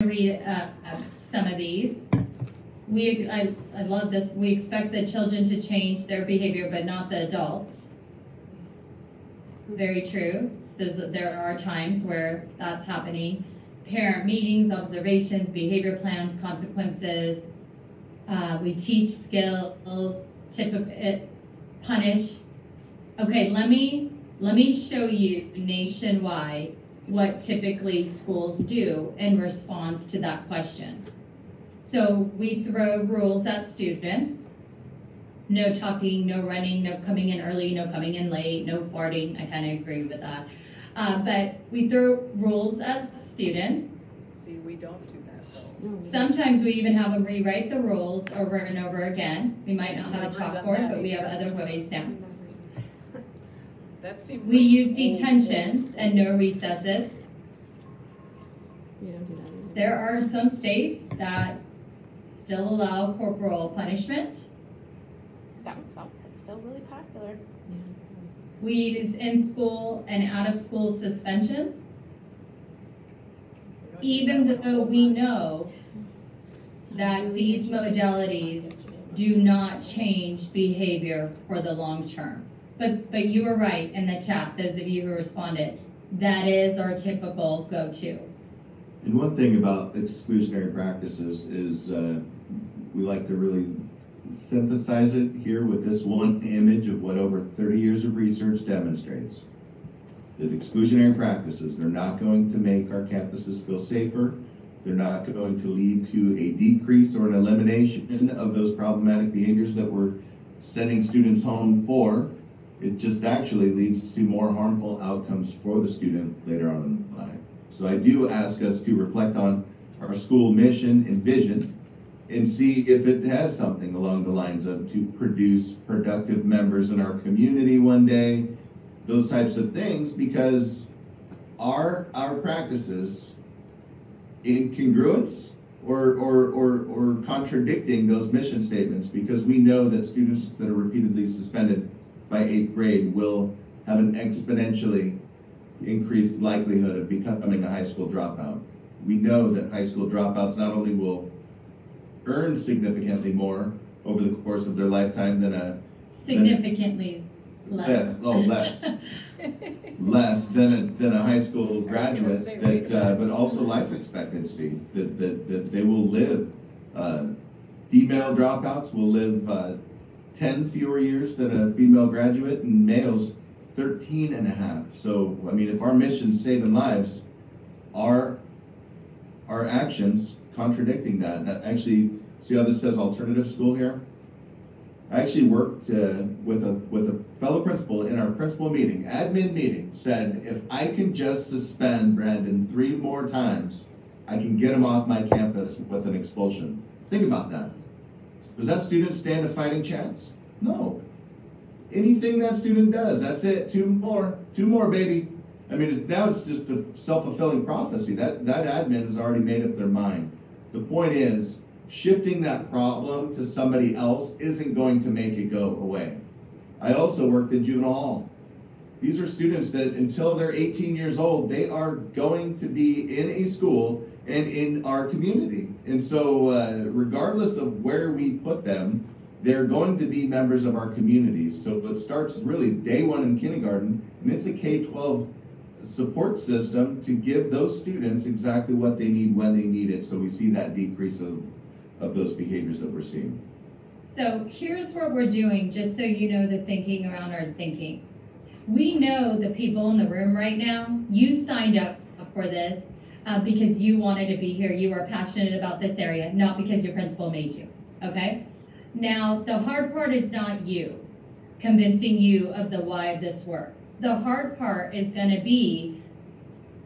read some of these. I love this. We expect the children to change their behavior, but not the adults. Very true. There are times where that's happening. Parent meetings, observations, behavior plans, consequences. We teach skills, punish. Okay, let me show you nationwide what typically schools do in response to that question. So we throw rules at students. No talking, no running, no coming in early, no coming in late, no farting. I kind of agree with that. But we throw rules at students. See, we don't do that though. Sometimes we even have them rewrite the rules over and over again. We might not have a chalkboard, but we have other ways now. That seems We like use detentions and no recesses. You don't do that either. There are some states that still allow corporal punishment. That's still really popular. Yeah. We use in-school and out-of-school suspensions, even though we know that these modalities do not change behavior for the long term. But you were right in the chat, those of you who responded. That is our typical go-to. And one thing about exclusionary practices is we like to really synthesize it here with this one image of what over 30 years of research demonstrates. That exclusionary practices, they're not going to make our campuses feel safer. They're not going to lead to a decrease or an elimination of those problematic behaviors that we're sending students home for. It just actually leads to more harmful outcomes for the student later on in life. So I do ask us to reflect on our school mission and vision and see if it has something along the lines of to produce productive members in our community one day, those types of things, because our practices in congruence or contradicting those mission statements, because we know that students that are repeatedly suspended by 8th grade will have an exponentially increased likelihood of becoming a high school dropout. We know that high school dropouts not only will earn significantly more over the course of their lifetime than a Significantly less. Less than a high school graduate, but also life expectancy that they will live. Female dropouts will live 10 fewer years than a female graduate, and males 13 and a half. So, I mean, if our mission's saving lives, our actions contradicting that. And actually, see how this says alternative school here? I actually worked with a fellow principal in our principal meeting, admin meeting, said, if I can just suspend Brandon 3 more times, I can get him off my campus with an expulsion. Think about that. Does that student stand a fighting chance? No. Anything that student does, that's it. 2 more, baby. I mean, now it's just a self-fulfilling prophecy. That admin has already made up their mind. The point is, shifting that problem to somebody else isn't going to make it go away. I also worked in juvenile hall. These are students that until they're 18 years old, they are going to be in a school and in our community. And so regardless of where we put them, they're going to be members of our communities. So it starts really day 1 in kindergarten, and it's a K-12 support system to give those students exactly what they need when they need it. So we see that decrease of those behaviors that we're seeing. So here's what we're doing, just so you know the thinking around our thinking. We know the people in the room right now, you signed up for this because you wanted to be here. You are passionate about this area, not because your principal made you, okay? Now, the hard part is not you, convincing you of the why of this work. The hard part is going to be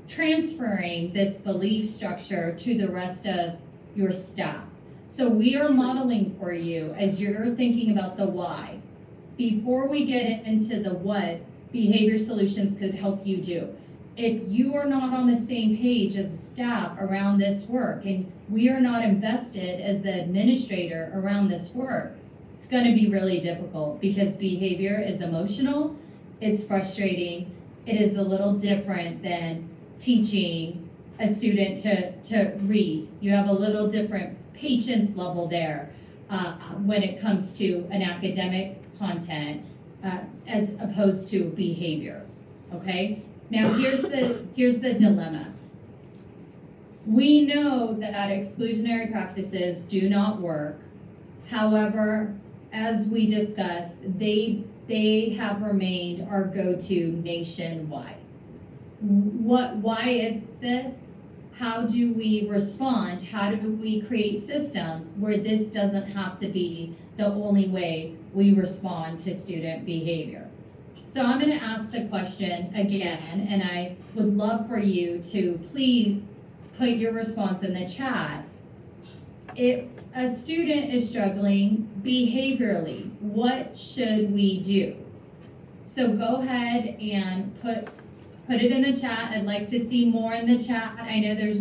transferring this belief structure to the rest of your staff. So we are modeling for you as you're thinking about the why. Before we get into the what, behavior solutions could help you do. If you are not on the same page as a staff around this work, and we are not invested as the administrator around this work, it's going to be really difficult because behavior is emotional, it's frustrating, it is a little different than teaching a student to read. You have a little different patience level there when it comes to an academic content as opposed to behavior, okay? Now here's the dilemma. We know that exclusionary practices do not work. However, as we discussed, they have remained our go-to nationwide. Why is this? How do we respond? How do we create systems where this doesn't have to be the only way we respond to student behavior? So I'm going to ask the question again, and I would love for you to please put your response in the chat. If a student is struggling behaviorally, what should we do? So go ahead and put it in the chat. I'd like to see more in the chat. I know there's